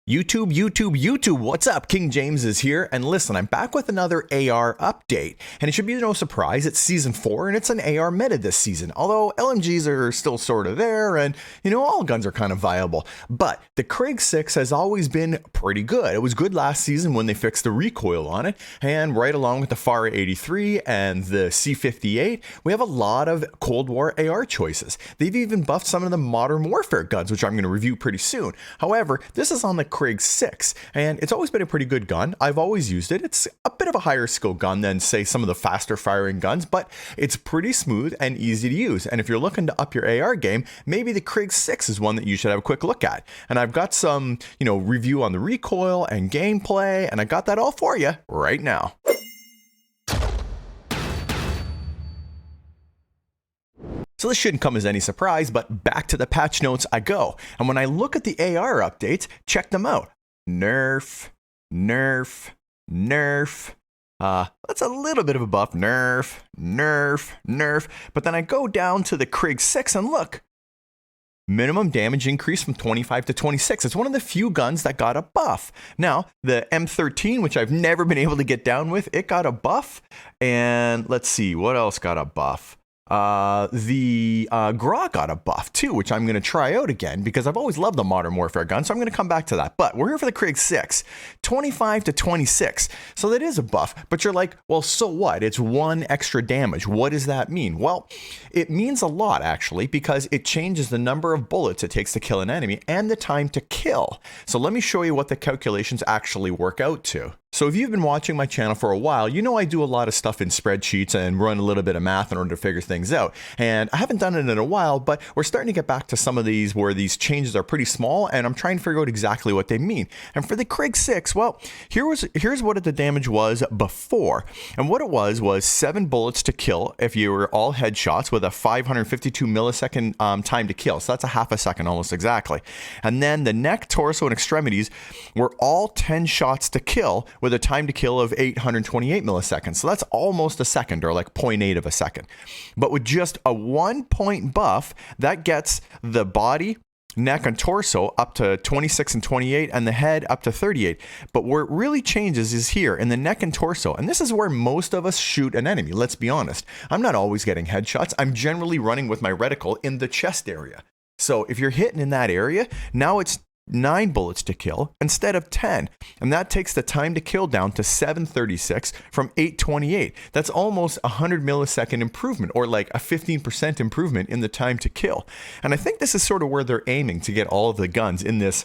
YouTube, what's up? King James is here, and listen, I'm back with another AR update, and it should be no surprise, it's Season 4, and it's an AR meta this season, although LMGs are still sort of there, and, all guns are kind of viable, but the Krig 6 has always been pretty good. It was good last season when they fixed the recoil on it, and right along with the FARA 83 and the C58, we have a lot of Cold War AR choices. They've even buffed some of the Modern Warfare guns, which I'm going to review pretty soon. However, this is on the Krig 6, and it's always been a pretty good gun. I've always used it. It's a bit of a higher skill gun than, say, some of the faster firing guns, but it's pretty smooth and easy to use. And if you're looking to up your AR game, maybe the Krig 6 is one that you should have a quick look at. And I've got some, review on the recoil and gameplay, and I got that all for you right now. So this shouldn't come as any surprise, but back to the patch notes I go. And when I look at the AR updates, check them out. Nerf. That's a little bit of a buff. Nerf. But then I go down to the Krig 6 and look. Minimum damage increase from 25 to 26. It's one of the few guns that got a buff. Now, the M13, which I've never been able to get down with, it got a buff. And let's see, what else got a buff? The Grau got a buff too, which I'm going to try out again because I've always loved the Modern Warfare gun, so I'm going to come back to that. But we're here for the Krig 6, 25 to 26. So that is a buff, but you're like, well, so what? It's one extra damage. What does that mean? Well, it means a lot actually because it changes the number of bullets it takes to kill an enemy and the time to kill. So let me show you what the calculations actually work out to. So if you've been watching my channel for a while, I do a lot of stuff in spreadsheets and run a little bit of math in order to figure things out. And I haven't done it in a while, but we're starting to get back to some of these where these changes are pretty small, and I'm trying to figure out exactly what they mean. And for the Krig 6, well, here's what the damage was before. And what it was 7 bullets to kill if you were all headshots with a 552 millisecond time to kill. So that's a half a second almost exactly. And then the neck, torso, and extremities were all 10 shots to kill with a time to kill of 828 milliseconds. So that's almost a second, or like 0.8 of a second. But with just a 1 point buff, that gets the body, neck, and torso up to 26 and 28, and the head up to 38. But where it really changes is here in the neck and torso. And this is where most of us shoot an enemy, let's be honest. I'm not always getting headshots. I'm generally running with my reticle in the chest area. So if you're hitting in that area, now it's 9 bullets to kill instead of 10, and that takes the time to kill down to 736 from 828. That's almost 100 millisecond improvement, or like a 15% improvement in the time to kill. And I think this is sort of where they're aiming to get all of the guns in this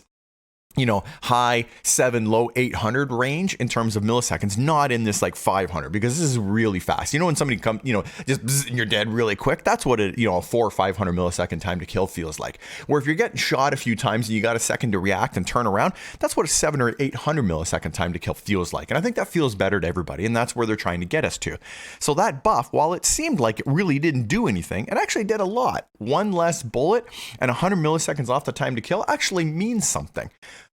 high 7, low 800 range in terms of milliseconds, not in this like 500, because this is really fast. When somebody comes, just bzz, and you're dead really quick. That's what a 400 or 500 millisecond time to kill feels like. Where if you're getting shot a few times and you got a second to react and turn around, that's what a 700 or 800 millisecond time to kill feels like. And I think that feels better to everybody, and that's where they're trying to get us to. So that buff, while it seemed like it really didn't do anything, it actually did a lot. 1 less bullet and 100 milliseconds off the time to kill actually means something.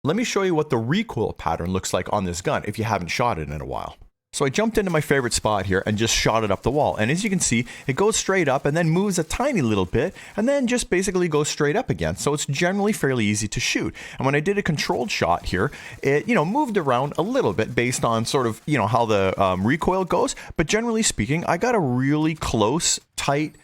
Let me show you what the recoil pattern looks like on this gun if you haven't shot it in a while. So I jumped into my favorite spot here and just shot it up the wall. And as you can see, it goes straight up and then moves a tiny little bit and then just basically goes straight up again. So it's generally fairly easy to shoot. And when I did a controlled shot here, it, moved around a little bit based on sort of, how the recoil goes. But generally speaking, I got a really close, tight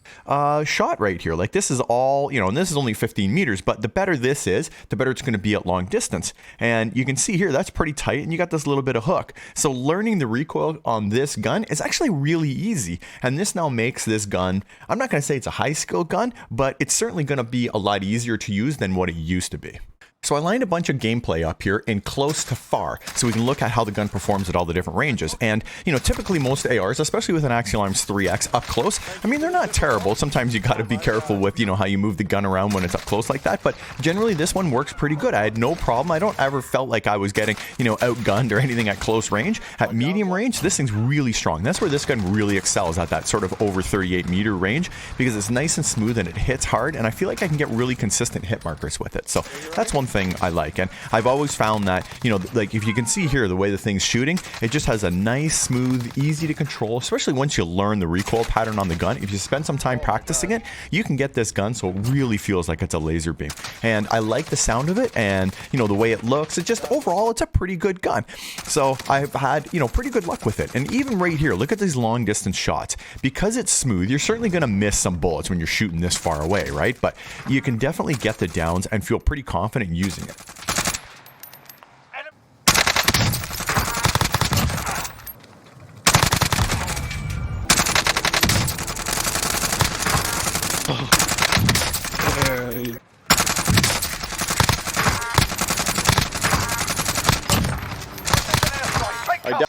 shot right here. Like this is all, and this is only 15 meters, but the better this is, the better it's going to be at long distance. And you can see here, that's pretty tight and you got this little bit of hook. So learning the recoil on this gun is actually really easy. And this now makes this gun, I'm not going to say it's a high skill gun, but it's certainly going to be a lot easier to use than what it used to be. So I lined a bunch of gameplay up here in close to far, so we can look at how the gun performs at all the different ranges. And, typically most ARs, especially with an Axial Arms 3X up close, they're not terrible. Sometimes you got to be careful with, how you move the gun around when it's up close like that. But generally this one works pretty good. I had no problem. I don't ever felt like I was getting, outgunned or anything at close range. At medium range, this thing's really strong. That's where this gun really excels, at that sort of over 38 meter range, because it's nice and smooth and it hits hard. And I feel like I can get really consistent hit markers with it. So that's one thing thing I like. And I've always found that, you know, like if you can see here, the way the thing's shooting, it just has a nice, smooth, easy to control, especially once you learn the recoil pattern on the gun. If you spend some time practicing it, you can get this gun so it really feels like it's a laser beam. And I like the sound of it, and, you know, the way it looks. It just, overall, it's a pretty good gun. So I've had, you know, pretty good luck with it. And even right here, look at these long distance shots. Because it's smooth, you're certainly going to miss some bullets when you're shooting this far away, right? But you can definitely get the downs and feel pretty confident using it.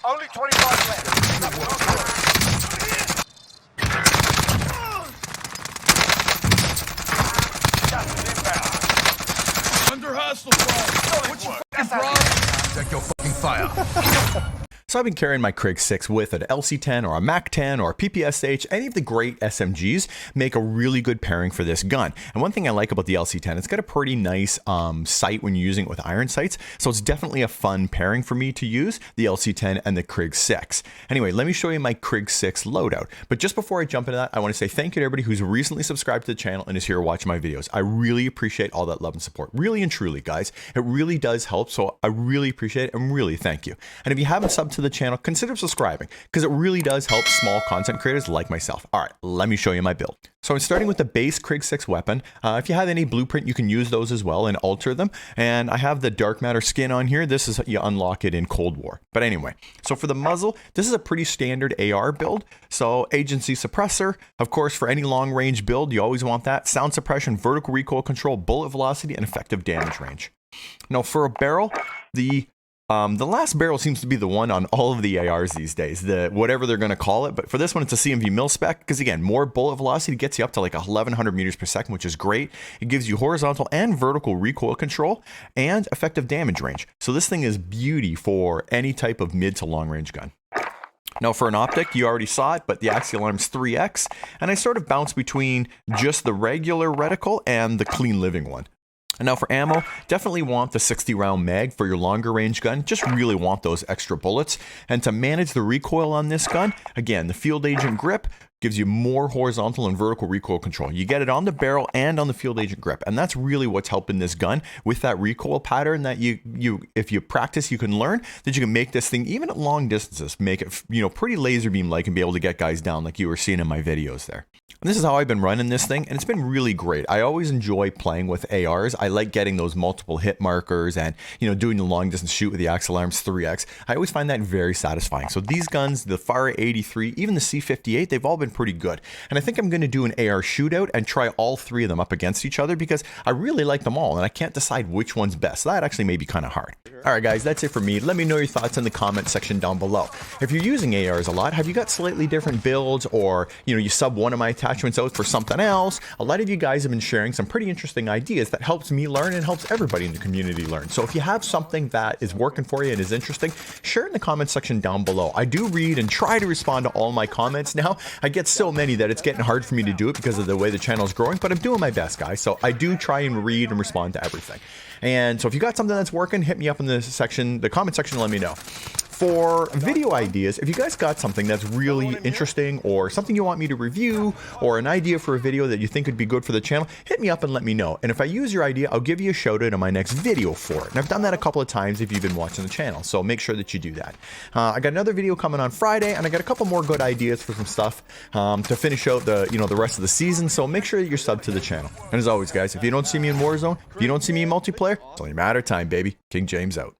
Only 25 left. Under hostile fire. What's your fucking problem? Check your fucking fire. So I've been carrying my Krig 6 with an LC10 or a MAC-10 or a PPSH. Any of the great SMGs make a really good pairing for this gun. And one thing I like about the LC10, it's got a pretty nice sight when you're using it with iron sights. So it's definitely a fun pairing for me to use, the LC10 and the Krig 6. Anyway, let me show you my Krig 6 loadout. But just before I jump into that, I want to say thank you to everybody who's recently subscribed to the channel and is here watching my videos. I really appreciate all that love and support. Really and truly, guys. It really does help. So I really appreciate it and really thank you. And if you haven't subbed to the channel, consider subscribing because it really does help small content creators like myself. All right, let me show you my build. So I'm starting with the base Krig 6 weapon. If you have any blueprint, you can use those as well and alter them. And I have the Dark Matter skin on here. This is, you unlock it in Cold War. But anyway, so for the muzzle, this is a pretty standard AR build. So agency suppressor, of course, for any long range build, you always want that. Sound suppression, vertical recoil control, bullet velocity, and effective damage range. Now for a barrel, the last barrel seems to be the one on all of the ARs these days, the whatever they're going to call it. But for this one, it's a CMV mil spec because, again, more bullet velocity gets you up to like 1,100 meters per second, which is great. It gives you horizontal and vertical recoil control and effective damage range. So this thing is beauty for any type of mid to long range gun. Now for an optic, you already saw it, but the Axial Arms 3X, and I sort of bounce between just the regular reticle and the clean living one. And now for ammo, definitely want the 60 round mag for your longer range gun. Just really want those extra bullets. And to manage the recoil on this gun, again, the Field Agent grip gives you more horizontal and vertical recoil control. You get it on the barrel and on the Field Agent grip. And that's really what's helping this gun with that recoil pattern that if you practice, you can learn that you can make this thing, even at long distances, make it, you know, pretty laser beam like and be able to get guys down like you were seeing in my videos there. And this is how I've been running this thing, and it's been really great. I always enjoy playing with ARs. I like getting those multiple hit markers and, you know, doing the long distance shoot with the Axial Arms 3X. I always find that very satisfying. So these guns, the FARA 83, even the C58, they've all been pretty good. And I think I'm going to do an AR shootout and try all three of them up against each other because I really like them all and I can't decide which one's best. That actually may be kind of hard. All right, guys, that's it for me. Let me know your thoughts in the comment section down below. If you're using ARs a lot, have you got slightly different builds, or, you know, you sub one of my attachments out for something else? A lot of you guys have been sharing some pretty interesting ideas that helps me learn and helps everybody in the community learn. So if you have something that is working for you and is interesting, share it in the comment section down below. I do read and try to respond to all my comments now. I get so many that it's getting hard for me to do it because of the way the channel is growing, but I'm doing my best, guys. So I do try and read and respond to everything. And so if you got something that's working, hit me up in the comment section, and let me know. For video ideas, if you guys got something that's really interesting or something you want me to review or an idea for a video that you think would be good for the channel, hit me up and let me know. And if I use your idea, I'll give you a shout out in my next video for it. And I've done that a couple of times if you've been watching the channel, so make sure that you do that. I got another video coming on Friday, and I got a couple more good ideas for some stuff to finish out the rest of the season, so make sure that you're subbed to the channel. And as always, guys, if you don't see me in Warzone, if you don't see me in multiplayer, it's only a matter of time, baby. King James out.